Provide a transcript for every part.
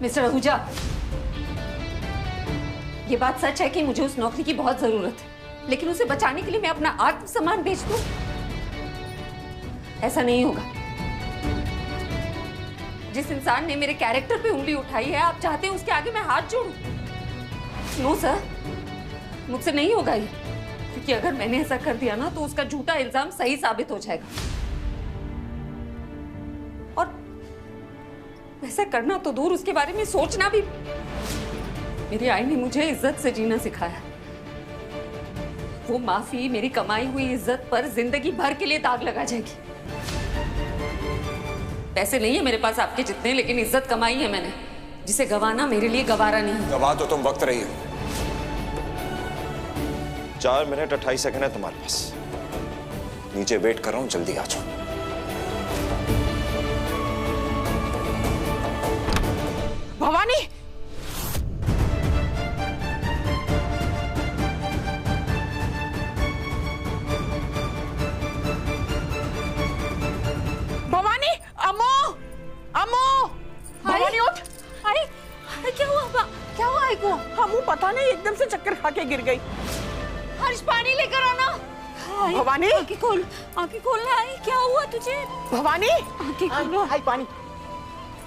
Mister Ahuja, ये बात सच है कि मुझे उस नौकरी की बहुत जरूरत है, लेकिन उसे बचाने के लिए मैं अपना आत्मसम्मान बेच दूं? ऐसा नहीं होगा। जिस इंसान ने मेरे कैरेक्टर पे उंगली उठाई है, आप चाहते हैं उसके आगे मैं हाथ जोड़ूं? नो सर, मुझसे नहीं होगा ये, क्योंकि अगर मैंने ऐसा कर दिया ना तो उसका झूठा इल्जाम सही साबित हो जाएगा। और वैसे करना तो दूर, उसके बारे में सोचना भी। मेरी आई ने मुझे इज्जत से जीना सिखाया। वो माफी मेरी कमाई हुई इज्जत पर जिंदगी भर के लिए दाग लगा जाएगी। पैसे नहीं है मेरे पास आपके जितने, लेकिन इज्जत कमाई है मैंने, जिसे गंवाना मेरे लिए गवारा नहीं। गवा तो तुम वक्त रही हो। 4 मिनट 28 सेकंड है तुम्हारे पास। नीचे वेट कर रहा हूं, जल्दी आ जाओ। भवानी, भवानी, अम्मू, अम्मू, भवानी उठ। अरे क्या हुआ? क्या हुआ आई को? अम्मू पता नहीं एकदम से चक्कर खा के गिर गई। हर्ष, पानी लेकर आना। भवानी, आंखें खोल, आंखें खोलना। आई क्या हुआ तुझे? भवानी, आंखें खोलो। आई पानी,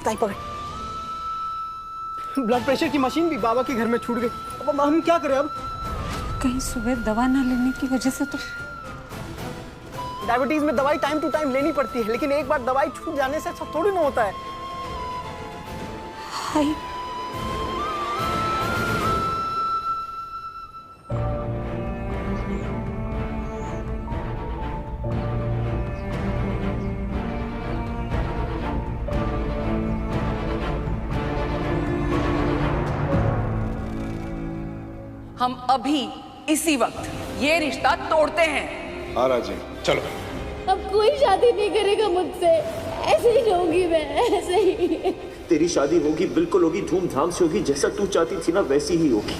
ताई पकड़। ब्लड प्रेशर की मशीन भी बाबा के घर में छूट गई। अब हम क्या करें? अब कहीं सुबह दवा न लेने की वजह से तो। डायबिटीज में दवाई टाइम टू टाइम लेनी पड़ती है, लेकिन एक बार दवाई छूट जाने से सब थोड़ी ना होता है। हाय, हम अभी इसी वक्त ये रिश्ता तोड़ते हैं। आ राजी, चलो। अब कोई शादी नहीं करेगा मुझसे, ऐसे ही रहूंगी मैं, ऐसे ही। तेरी शादी होगी, बिल्कुल होगी, धूमधाम से होगी, जैसा तू चाहती थी ना वैसी ही होगी।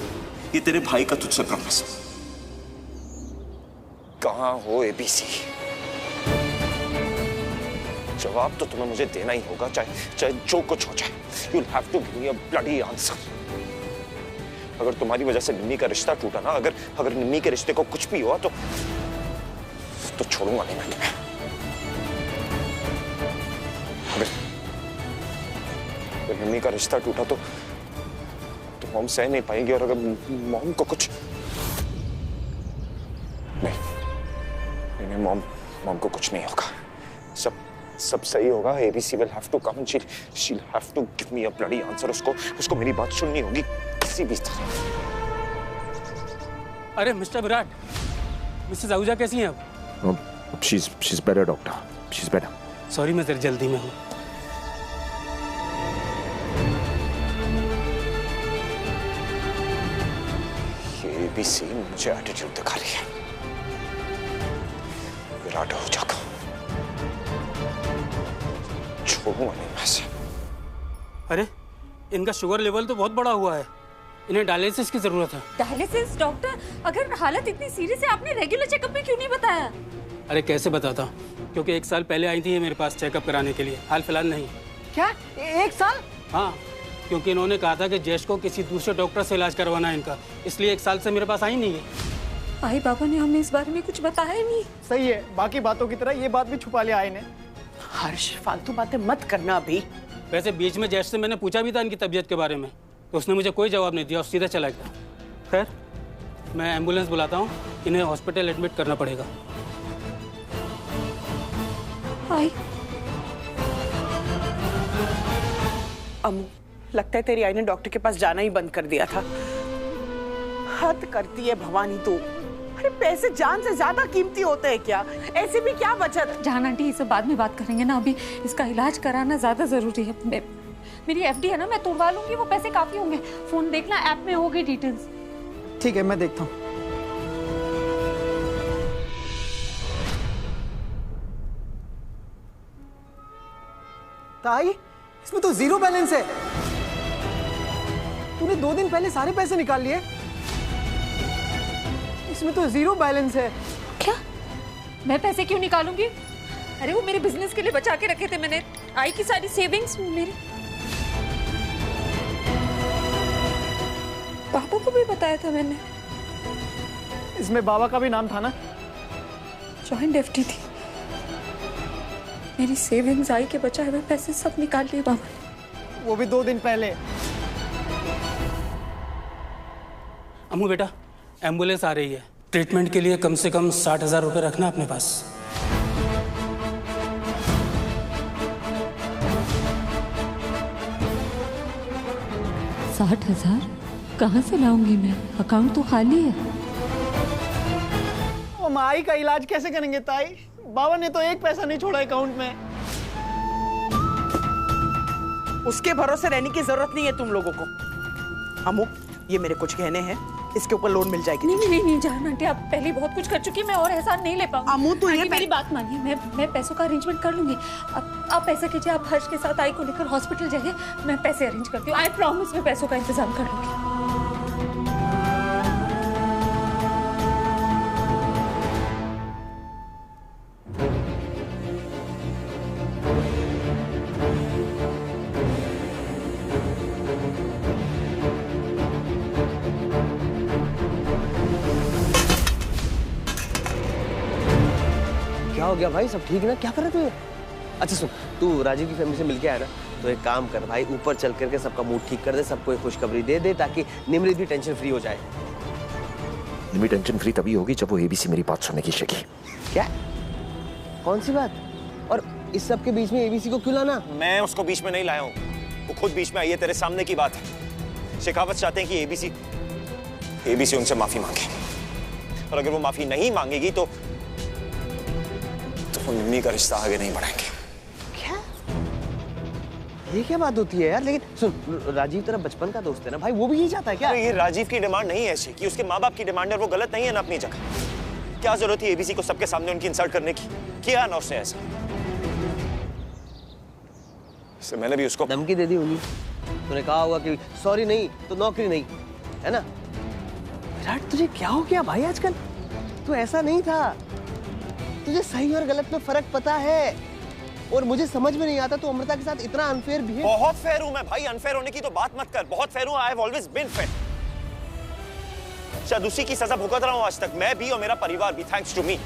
ये तेरे भाई का तुझसे प्रॉमिस। कहाँ हो एबीसी? जवाब तो तुम्हें मुझे देना ही होगा, चाहे जो कुछ हो जाए। You'll have to give me a bloody answer. अगर तुम्हारी वजह से निम्मी का रिश्ता टूटा ना, अगर निम्मी के रिश्ते को कुछ भी हुआ तो छोड़ूंगा नहीं मैं तुम्हें। अगर निम्मी का रिश्ता टूटा तो मॉम सह नहीं पाएंगी, और अगर मॉम को कुछ नहीं, मॉम को कुछ नहीं होगा। सब सही होगा। ABC will have to come and she'll have to give me a bloody answer. उसको मेरी बात सुननी होगी किसी भी तरह। अरे मिस्टर विराट, मिसेस आहूजा कैसी हैं अब? She's better, doctor. She's better. Sorry, मैं जरा जल्दी में हूँ। ये एबीसी मुझे एटीट्यूड दिखा रही है। विराट आहूजा को छोड़ूंगा नहीं मैं से। अरे इनका शुगर लेवल तो बहुत बड़ा हुआ है, इन्हें डायलिसिस की जरूरत है। डायलिसिस? डॉक्टर, अगर हालत इतनी सीरियस है, आपने रेगुलर चेकअप में क्यों नहीं बताया? अरे कैसे बताता हूँ, क्योंकि 1 साल पहले आई थी ये मेरे पास चेकअप कराने के लिए, हाल फिलहाल नहीं। क्या 1 साल? हाँ, क्योंकि इन्होंने कहा था कि जयेश को किसी दूसरे डॉक्टर से इलाज करवाना है इनका, इसलिए 1 साल से मेरे पास आई नहीं है। आई बाबा ने हमें इस बारे में कुछ बताया ही नहीं। सही है, बाकी बातों की तरह ये बात भी छुपा लिया इन्हें। हर्ष, फालतू बातें मत करना अभी। वैसे बीच में जयेश से मैंने पूछा भी था इनकी तबीयत के बारे में, तो उसने मुझे कोई जवाब नहीं दिया और सीधा चला गया। खैर, मैं एम्बुलेंस बुलाता हूँ, इन्हें हॉस्पिटल एडमिट करना पड़ेगा। आई, अम्मू, लगता है तेरी आई ने डॉक्टर के पास जाना ही बंद कर दिया था। हद करती है भवानी तो। अरे पैसे जान से ज्यादा कीमती होते हैं क्या? ऐसे भी क्या बचत। जान आंटी, ये सब बाद में बात करेंगे ना, अभी इसका इलाज कराना ज्यादा जरूरी है। मेरी एफडी है ना, मैं तोड़वा लूंगी, वो पैसे काफी होंगे। फोन देखना, ऐप में होगी डिटेल्स। ठीक है, मैं देखता हूँ। ताई, इसमें तो 0 बैलेंस है। तूने 2 दिन पहले सारे पैसे निकाल लिए। इसमें तो 0 बैलेंस है। क्या? मैं पैसे क्यों निकालूंगी? अरे वो मेरे बिजनेस के लिए बचा के रखे थे मैंने, आई की सारी सेविंग्स मेरी। पापा को भी बताया था मैंने। इसमें बाबा का भी नाम था ना? जॉइंट एफडी थी। मेरी सेविंग्स आई के बचाए हुए पैसे सब निकाल लिए बाबा ने। वो भी 2 दिन पहले। अम्मू बेटा, एम्बुलेंस आ रही है। ट्रीटमेंट के लिए कम से कम 60,000 रुपये रखना अपने पास। 60,000 कहाँ से लाऊंगी मैं? अकाउंट तो खाली है। वो माई का इलाज कैसे करेंगे ताई? बाबा ने तो एक पैसा नहीं छोड़ा अकाउंट में। उसके भरोसे रहने की जरूरत नहीं है तुम लोगों को। अमू, ये मेरे कुछ गहने हैं, इसके ऊपर लोन मिल जाएगी। नहीं जान आंटी, आप पहले ही बहुत कुछ कर चुकी है, मैं और एहसान नहीं ले पाऊंगी। अमू तो ये मेरी बात मानिए, मैं पैसों का अरेंजमेंट कर लूंगी। आप ऐसा कीजिए, आप हर्ष के साथ आई को लेकर हॉस्पिटल जाइए, मैं पैसे अरेंज करती हूँ। आई प्रॉमिस मैं पैसों का इंतजाम कर लूंगी। क्या हो गया भाई? सब ठीक है ना? क्या कर रहे तू? अच्छा सुन, तू राजीव की फैमिली से मिलके आया ना, तो एक काम कर भाई, ऊपर चल करके सबका मूड ठीक कर दे, सबको एक खुशखबरी दे दे, ताकि निमृत भी टेंशन फ्री हो जाए। निमृत टेंशन फ्री तभी होगी जब वो एबीसी मेरी बात सुनने की शेखी। क्या? कौन सी बात? और इस सब के बीच में एबीसी को क्यों लाना? मैं उसको बीच में नहीं लाया हूँ, वो खुद बीच में आई है। तेरे सामने की बात है। शेखावत चाहते हैं कि एबीसी उनसे माफी मांगे, और अगर वो माफी नहीं मांगेगी तो निम्मी का रिश्ता आगे नहीं बढ़ाएंगे। क्या? ये क्या बात होती है यार? लेकिन सुन, राजीव तेरा बचपन का दोस्त है ना भाई, वो भी यही चाहता है क्या? ये राजीव की डिमांड नहीं है ऐसी कि उसके माँ बाप की डिमांड है, वो गलत नहीं है ना अपनी जगह। क्या जरूरत है एबीसी को सबके सामने उनकी इंसल्ट करने की? किया ना उसने ऐसा। इससे मैंने भी उसको धमकी दे दी होगी। तूने कहा होगा कि सॉरी नहीं तो नौकरी नहीं, है ना? विराट, तुझे क्या हो गया भाई आजकल? तू ऐसा नहीं था। तुझे सही और गलत में फर्क पता है, और मुझे समझ में नहीं आता तू अमृता के साथ इतना अनफेयर बिहेव। बहुत फेयर हूं मैं भाई, अनफेयर होने की तो बात मत कर। बहुत फेयर हूं, I have always been fair. शायद उसी की सजा भुगत रहा हूं आज तक, मैं भी और मेरा परिवार भी, थैंक्स टू मी।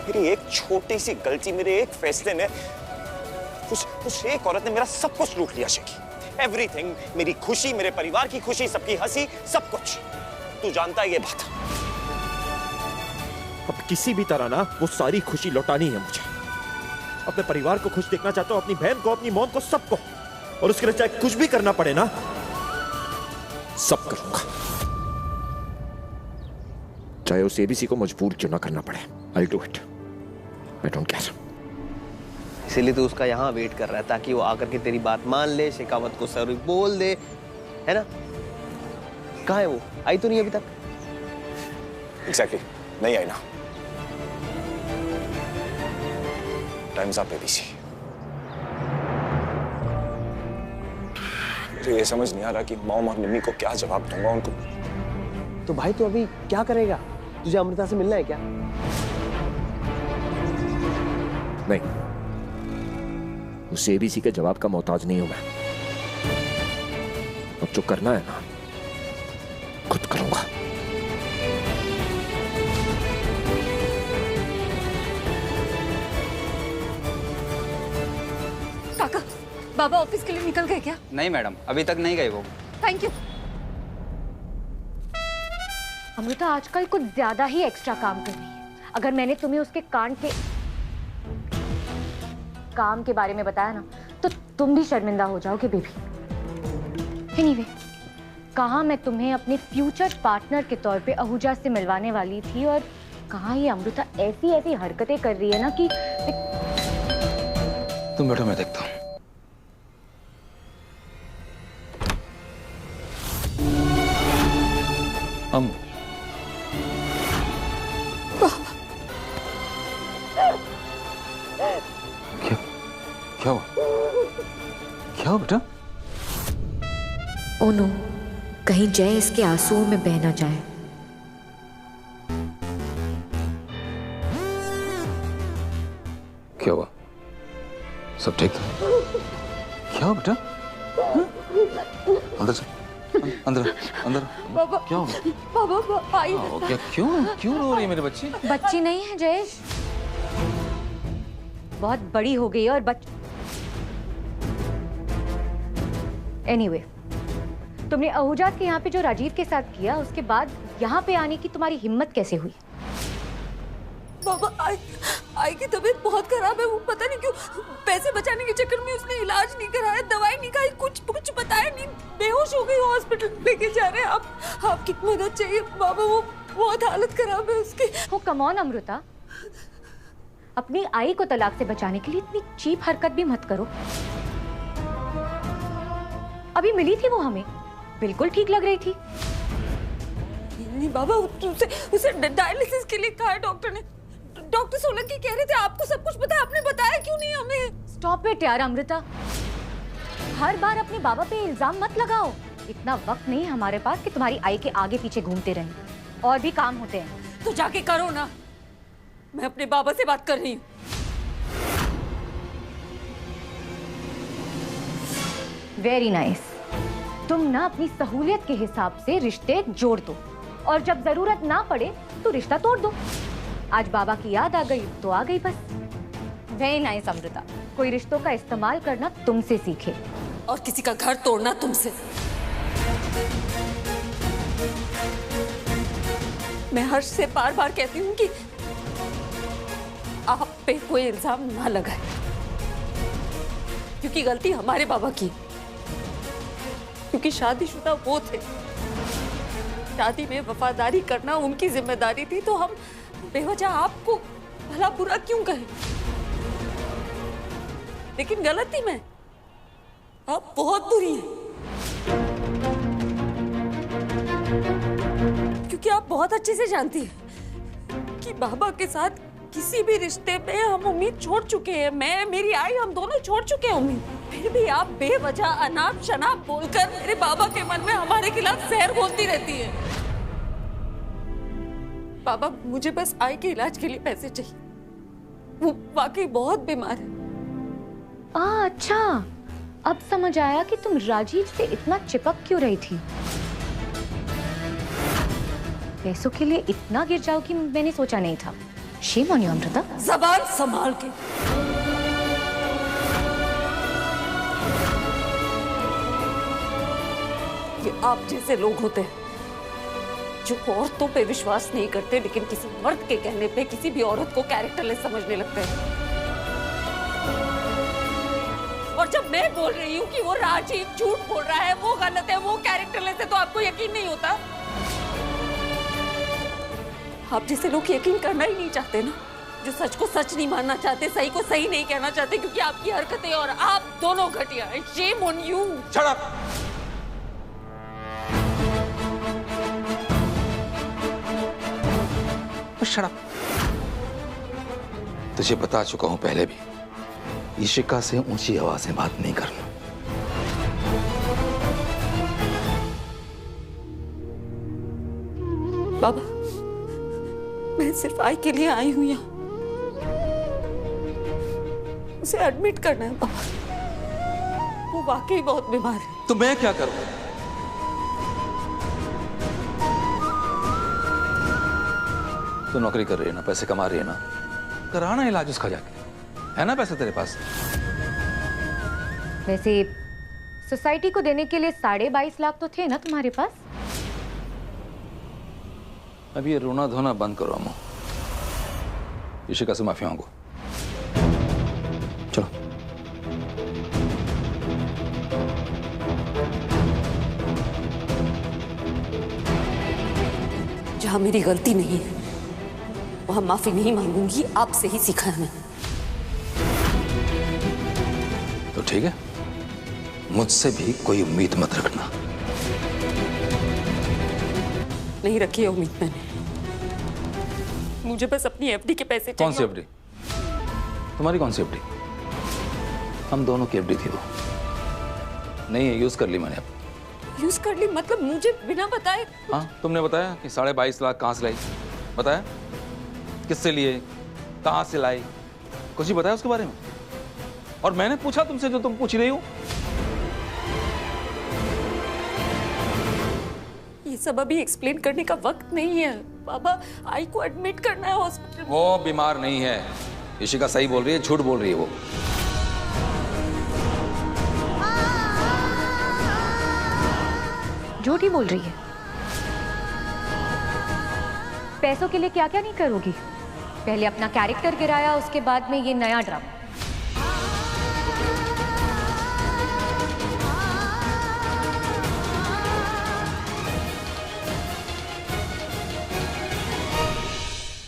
मेरी एक छोटी सी गलती, मेरे एक फैसले ने उस एक औरत ने मेरा सब कुछ लूट लिया शेखी। एवरीथिंग, मेरी खुशी, मेरे परिवार की खुशी, सबकी हंसी, सब कुछ। तू जानता है ये बात। अब किसी भी तरह ना वो सारी खुशी लौटानी है मुझे। अपने परिवार को खुश देखना चाहता हूँ, अपनी बहन को, अपनी मॉम को, सबको। और उसके लिए चाहे कुछ भी करना पड़े ना, सब करूंगा। चाहे उस एबीसी को मजबूर क्यों ना करना पड़े, I'll do it. I don't care. इसीलिए तो उसका यहाँ वेट कर रहा है, ताकि वो आकर के तेरी बात मान ले, शेखावत को सॉरी बोल दे, है ना? कहाँ है वो? आई तो नहीं अभी तक? Exactly. नहीं आई ना। Time's up, ABC. मुझे ये समझ नहीं आ रहा कि मॉम और निम्मी को क्या जवाब दूंगा उनको। तो भाई तू अभी क्या करेगा? तुझे अमृता से मिलना है क्या? नहीं, उस एबीसी के जवाब का मोहताज नहीं हूं मैं। अब जो करना है ना, खुद करूंगा। काका, बाबा ऑफिस के लिए निकल गए क्या? नहीं मैडम, अभी तक नहीं गए वो। Thank you. अमृता आजकल कुछ ज्यादा ही एक्स्ट्रा काम कर रही है। अगर मैंने तुम्हें उसके काम के बारे में बताया ना, तो तुम भी शर्मिंदा हो जाओगे बेबी। एनीवे, कहाँ मैं तुम्हें अपने फ्यूचर पार्टनर के तौर पे आहूजा से मिलवाने वाली थी, और कहाँ ये अमृता ऐसी ऐसी हरकतें कर रही है ना कि तुम बैठो, मैं देखता हूँ। क्या हुआ? क्या हुआ बेटा? ओ नो, कहीं जय इसके आंसुओं में बह ना जाए। क्या हुआ? सब ठीक था? क्या हुआ बेटा? अंदर से, अंदर अंदर। बाबा क्या हो गया? बाबा आई। क्या क्यों क्यों रो रही है मेरी बच्ची? बच्ची नहीं है जयेश, बहुत बड़ी हो गई है और एनीवे, तुमने आहूजा के यहाँ पे जो राजीव के साथ किया, उसके बाद यहाँ पे आने की तुम्हारी हिम्मत कैसे हुई? बाबा आई की तबीयत बहुत खराब है, वो पता नहीं क्यों पैसे बचाने के चक्कर में उसने इलाज नहीं कराया, दवाई नहीं खाई, कुछ बताया नहीं, बेहोश हो गई, हॉस्पिटल लेके जा रहे हैं। आपकी मदद चाहिए बाबा, वो बहुत हालत खराब है उसकी। वो कम ऑन अमृता, अपनी आई को तलाक से बचाने के लिए इतनी चीप हरकत भी मत करो। अभी मिली थी वो हमें, बिल्कुल ठीक लग रही थी। नहीं बाबा, उसे डायलिसिस के लिए कहा है डॉक्टर ने। डॉक्टर सोलंकी कह रहे थे आपको सब कुछ पता है, आपने बताया क्यों नहीं हमें? स्टॉप इट यार अमृता, हर बार अपने बाबा पे इल्जाम मत लगाओ। इतना वक्त नहीं हमारे पास कि तुम्हारी आई के आगे पीछे घूमते रहें, और भी काम होते हैं। तो जाके करो ना, मैं अपने बाबा से बात कर रही हूँ। वेरी नाइस, तुम ना अपनी सहूलियत के हिसाब से रिश्ते जोड़ दो, और जब जरूरत ना पड़े तो रिश्ता तोड़ दो। आज बाबा की याद आ गई तो आ गई बस। वेरी नाइस अमृता, कोई रिश्तों का इस्तेमाल करना तुमसे सीखे, और किसी का घर तोड़ना तुमसे। मैं हर्ष से बार बार कहती हूँ कि आप पे कोई इल्जाम ना लगाए, क्योंकि गलती हमारे बाबा की, क्योंकि शादीशुदा वो थे, शादी में वफादारी करना उनकी जिम्मेदारी थी, तो हम बेवजह आपको भला बुरा क्यों कहें? लेकिन गलती में आप बहुत बुरी हैं, क्योंकि आप बहुत अच्छे से जानती हैं कि बाबा के साथ किसी भी रिश्ते में हम उम्मीद छोड़ चुके हैं। मैं, मेरी आई, हम दोनों छोड़ चुके हैं उम्मीद। फिर भी आप बेवजह अनाप शनाप बोलकर मेरे बाबा के मन में हमारे खिलाफ जहर घोलती रहती है। बाबा, मुझे बस आई के इलाज के लिए पैसे चाहिए, वो वाकई बहुत बीमार है। अच्छा, अब समझ आया कि तुम राजीव से इतना चिपक क्यों रही थी। पैसों के लिए इतना गिर जाओगी मैंने सोचा नहीं था। Shame on you Amrita. ज़बान संभाल के। ये आप जैसे लोग होते हैं जो औरतों पे विश्वास नहीं करते, लेकिन किसी मर्द के कहने पे किसी भी औरत को कैरेक्टरलेस समझने लगते हैं। और जब मैं बोल रही हूँ कि वो राजीव झूठ बोल रहा है, वो गलत है, वो कैरेक्टरलेस है, तो आपको यकीन नहीं होता। आप जैसे लोग यकीन करना ही नहीं चाहते ना, जो सच को सच नहीं मानना चाहते, सही को सही नहीं कहना चाहते, क्योंकि आपकी हरकतें और आप दोनों घटिया हैं। Shame on you. Shut up. Shut up. तुझे बता चुका हूं पहले भी, इशिका से ऊंची आवाज से बात नहीं करना। बाबा, मैं सिर्फ आई के लिए आई हूं यहाँ। उसे एडमिट करना है बाबा, वो वाकई बहुत बीमार है। तो मैं क्या करूं? तो नौकरी कर रही है ना, पैसे कमा रही है ना, कराना इलाज उसका जाके, है ना पैसे तेरे पास? वैसे सोसाइटी को देने के लिए 22.5 लाख तो थे ना तुम्हारे पास? अब ये रोना धोना बंद करो अम्मू, इशिका से माफी मांगो। चलो। जहां मेरी गलती नहीं है वहां माफी नहीं मांगूंगी, आपसे ही सीखा है मैंने। तो ठीक है, मुझसे भी कोई उम्मीद मत रखना। नहीं रखी है उम्मीद मैंने, मुझे बस अपनी एफडी के पैसे चाहिए। कौन सी एफडी? तुम्हारी कौन सी एफडी? हम दोनों की एफडी थी वो, नहीं है, यूज कर ली मैंने। अब यूज कर ली मतलब मुझे बिना बताए? हाँ, तुमने बताया कि 22.5 लाख कहाँ से लाई, बताया किससे लिए, कहाँ से लाई, कुछ ही बताया उसके बारे में? और मैंने पूछा तुमसे जो तुम पूछ रही हो? ये सब अभी एक्सप्लेन करने का वक्त नहीं है। बाबा, आई को एडमिट करना है हॉस्पिटल में। वो बीमार नहीं है। इशिका सही बोल रही है, झूठ बोल रही है वो। झूठ ही बोल रही है। पैसों के लिए क्या क्या नहीं करोगी। पहले अपना कैरेक्टर गिराया, उसके बाद में ये नया ड्रामा।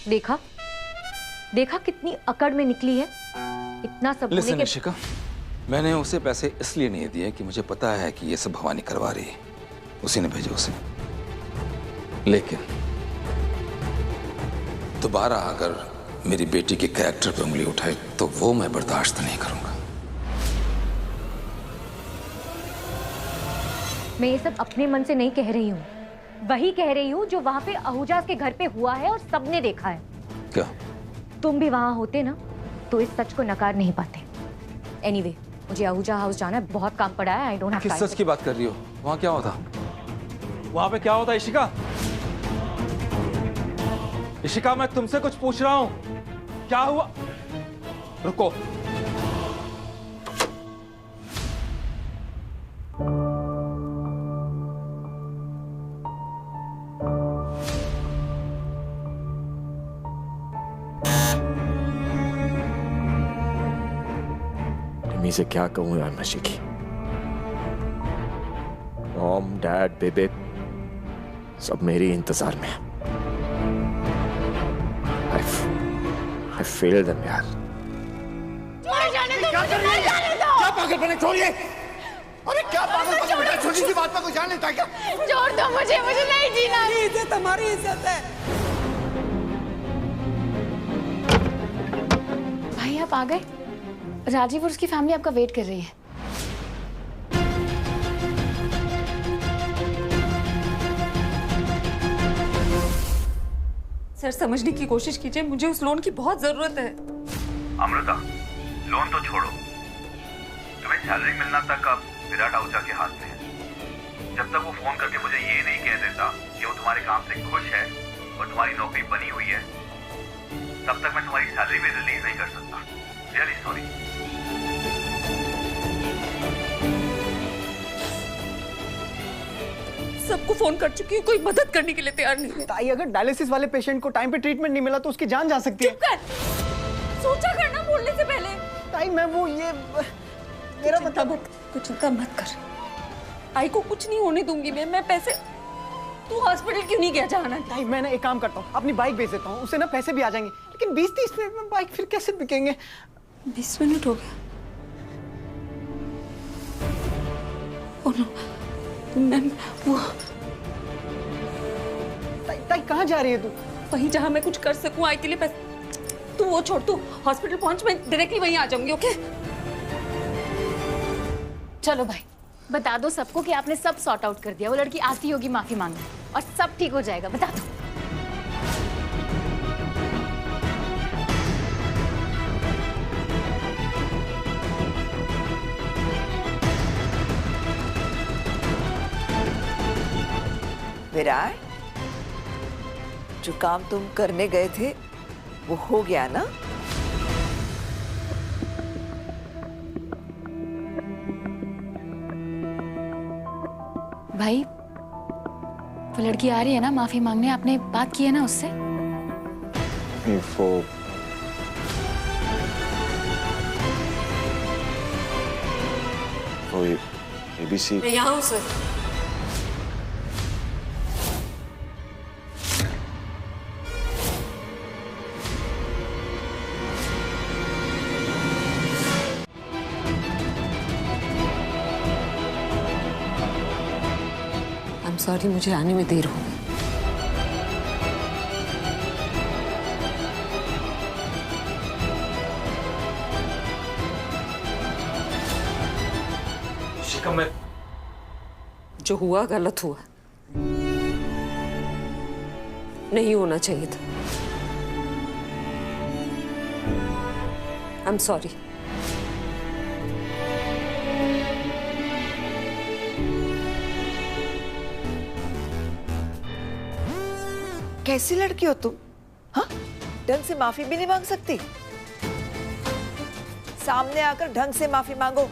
देखा देखा कितनी अकड़ में निकली है। इतना सब होने के इशिका, मैंने उसे पैसे इसलिए नहीं दिए कि मुझे पता है कि ये सब भवानी करवा रही है। उसी ने भेजे उसे। लेकिन दोबारा अगर मेरी बेटी के कैरेक्टर पर उंगली उठाए तो वो मैं बर्दाश्त नहीं करूंगा। मैं ये सब अपने मन से नहीं कह रही हूँ, वही कह रही हूँ जो वहां पे आहूजा के घर पे हुआ है और सबने देखा है। क्या तुम भी वहां होते ना तो इस सच को नकार नहीं पाते। एनीवे, मुझे आहूजा हाउस जाना है, बहुत काम पड़ा है। I don't have time. किस सच की बात कर रही हो? वहां क्या होता? वहां पे क्या होता इशिका? इशिका, मैं तुमसे कुछ पूछ रहा हूं। क्या हुआ? रुको। रिमी से क्या कहूं यार नशी की। मॉम, डैड, बेबे सब मेरे इंतजार में है। I failed them यार। क्या कर रही है? क्या पागलपन है? छोड़िए। अरे क्या पागलपन है बेटा? छोटी सी बात पर कोई जान लेता है क्या? छोड़ दो मुझे, मुझे नहीं जीना। ये इज्जत हमारी इज्जत है। भाई आप आ गए? राजीव और उसकी फैमिली आपका वेट कर रही है। सर, समझने की कोशिश कीजिए, मुझे उस लोन की बहुत जरूरत है। अमृता, लोन तो छोड़ो, तुम्हें सैलरी मिलना तक अब विराट आहूजा के हाथ में है। जब तक वो फोन करके मुझे ये नहीं कह देता कि वो तुम्हारे काम से खुश है और तुम्हारी नौकरी बनी हुई है, तब तक मैं तुम्हारी सैलरी भी रिलीज नहीं कर सकता। Really sorry. सबको फोन कर चुकी हूँ, कोई मदद करने के लिए तैयार नहीं है। ताई, अगर डायलिसिस वाले पेशेंट को टाइम पे ट्रीटमेंट नहीं मिला तो उसकी जान जा सकती है। चुप कर, सोचा करना बोलने से पहले। ताई, मैं वो ये मेरा मतलब तू चिंता मत कर, आई को कुछ नहीं होने दूंगी मैं पैसे। तू हॉस्पिटल क्यों नहीं गया जाना? ताई, मैं ना एक काम करता हूँ, अपनी बाइक भेज देता हूँ, उससे ना पैसे भी आ जाएंगे। लेकिन 20-30 मिनट में बाइक फिर कैसे बिकेंगे? 20 मिनट हो गया। मैम, वो ताई कहाँ जा रही है तू? वहीं जहाँ मैं कुछ कर सकूं आई के लिए पैसे। तू वो छोड़, तू हॉस्पिटल पहुंच, मैं डायरेक्टली वहीं आ जाऊंगी। ओके? चलो भाई, बता दो सबको कि आपने सब सॉर्ट आउट कर दिया। वो लड़की आती होगी माफी मांगने और सब ठीक हो जाएगा। बता दो। विराट, जो काम तुम करने गए थे वो हो गया ना? भाई, वो लड़की आ रही है ना माफी मांगने, आपने बात की है ना उससे? वो एबीसी। मैं यहाँ हूँ सर। सॉरी, मुझे आने में देर हो गई। शिखा, मैं जो हुआ गलत हुआ, नहीं होना चाहिए था। I am sorry. कैसी लड़की हो तुम? हाँ, ढंग से माफी भी नहीं मांग सकती? सामने आकर ढंग से माफी मांगो।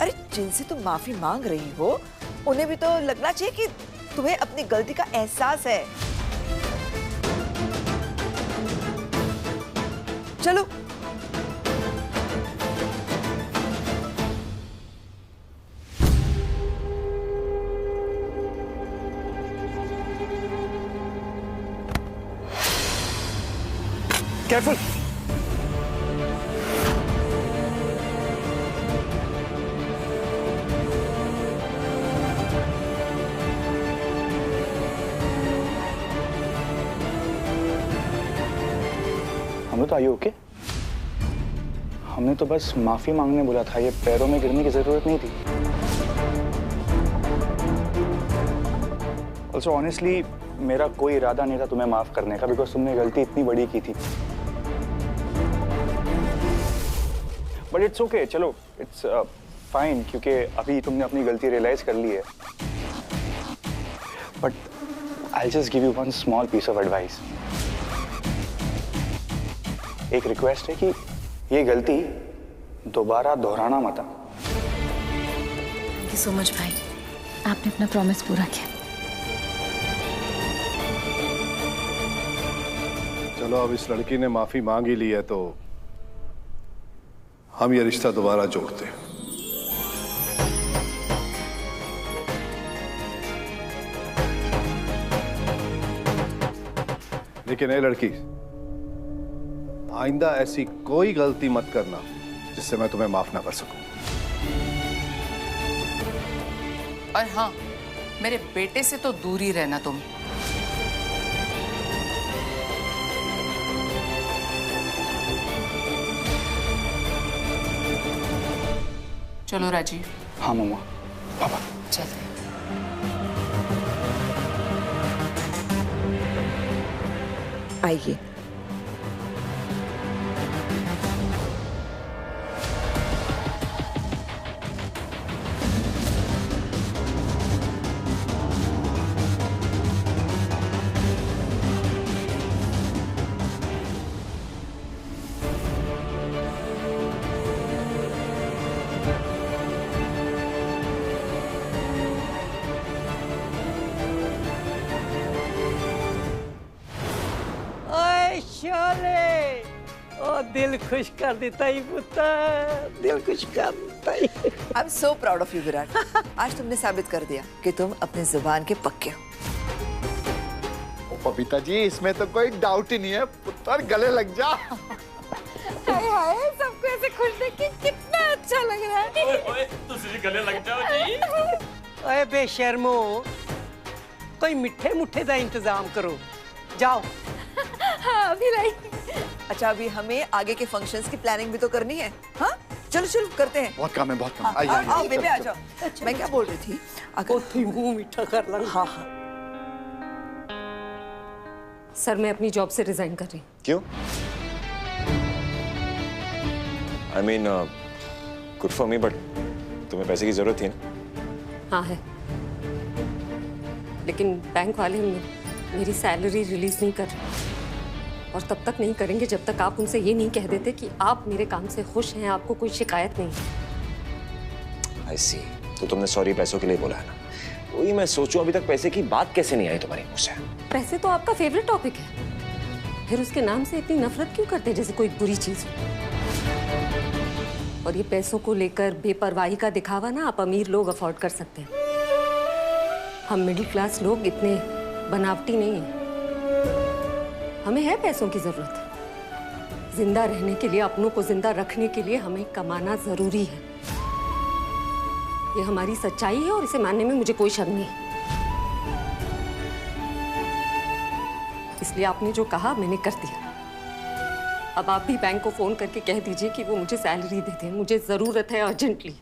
अरे जिनसे तुम माफी मांग रही हो उन्हें भी तो लगना चाहिए कि तुम्हें अपनी गलती का एहसास है। चलो। Careful. Amrit, are you okay? हमने तो बस माफी मांगने बोला था, ये पैरों में गिरने की जरूरत नहीं थी। ऑल्सो ऑनेस्टली मेरा कोई इरादा नहीं था तुम्हें माफ करने का, बिकॉज तुमने गलती इतनी बड़ी की थी। बट इट्स ओके, चलो इट्स फाइन, क्योंकि अभी तुमने अपनी गलती रियलाइज कर ली है। But I just give you one small piece of advice. एक रिक्वेस्ट है कि ये गलती दोबारा दोहराना मत। थैंक यू सो मच भाई, आपने अपना प्रॉमिस पूरा किया। चलो, अब इस लड़की ने माफी मांग ही ली है तो हम ये रिश्ता दोबारा जोड़ते हैं। लेकिन ये लड़की, आइंदा ऐसी कोई गलती मत करना जिससे मैं तुम्हें माफ ना कर सकूं। और हाँ, मेरे बेटे से तो दूर ही रहना तुम। चलो राजीव। हाँ मम्मा। पापा चलते। आइए। शोले, ओ दिल खुश कर देता ही पुत्र, दिल खुश कर देता ही। I am so proud of you Virat. आज तुमने साबित कर दिया कि तुम अपने जुबान के पक्के हो। बबीता जी, इसमें तो कोई डाउट ही नहीं है, पुत्र गले लग जा। हाय हाय, सबको ऐसे खुश देख के कितना अच्छा लग रहा है। ओए ओए, तुझे गले लग जाओ जी। ओए बेशर्मो, कोई मिठे मुठे का इंतजाम करो, जाओ। हाँ अभी नहीं। अच्छा, अभी हमें आगे के फंक्शंस की प्लानिंग भी तो करनी है। हाँ चलो चलो करते हैं। बहुत काम है, बहुत काम। हाँ, आओ बेबे आ जाओ। मैं क्या बोल रही थी, अगर मुंह मीठा कर ला। हाँ हाँ। सर, मैं अपनी जॉब से रिजाइन कर रही हूँ। क्यों? I mean, good for me, but तुम्हें पैसे की जरूरत थी ना? हाँ है, लेकिन बैंक वाले मेरी सैलरी रिलीज नहीं कर रहे, और तब तक नहीं करेंगे जब तक आप उनसे ये नहीं कह देते कि आप मेरे काम से खुश हैं, आपको कोई शिकायत नहीं है। I see. तो तुमने सॉरी पैसों के लिए बोला है ना? वही मैं सोचूं, अभी तक पैसे की बात कैसे नहीं आई तुम्हारे मुंह से? पैसे तो आपका फेवरेट टॉपिक है, फिर उसके नाम से इतनी नफरत क्यों करते हैं जैसे कोई बुरी चीज हो? और ये पैसों को लेकर बेपरवाही का दिखावा ना आप अमीर लोग अफोर्ड कर सकते हैं, हम मिडिल क्लास लोग इतने बनावटी नहीं है। हमें है पैसों की जरूरत, जिंदा रहने के लिए, अपनों को जिंदा रखने के लिए हमें कमाना जरूरी है। ये हमारी सच्चाई है और इसे मानने में मुझे कोई शर्म नहीं है। इसलिए आपने जो कहा मैंने कर दिया। अब आप भी बैंक को फोन करके कह दीजिए कि वो मुझे सैलरी दे दें, मुझे जरूरत है अर्जेंटली।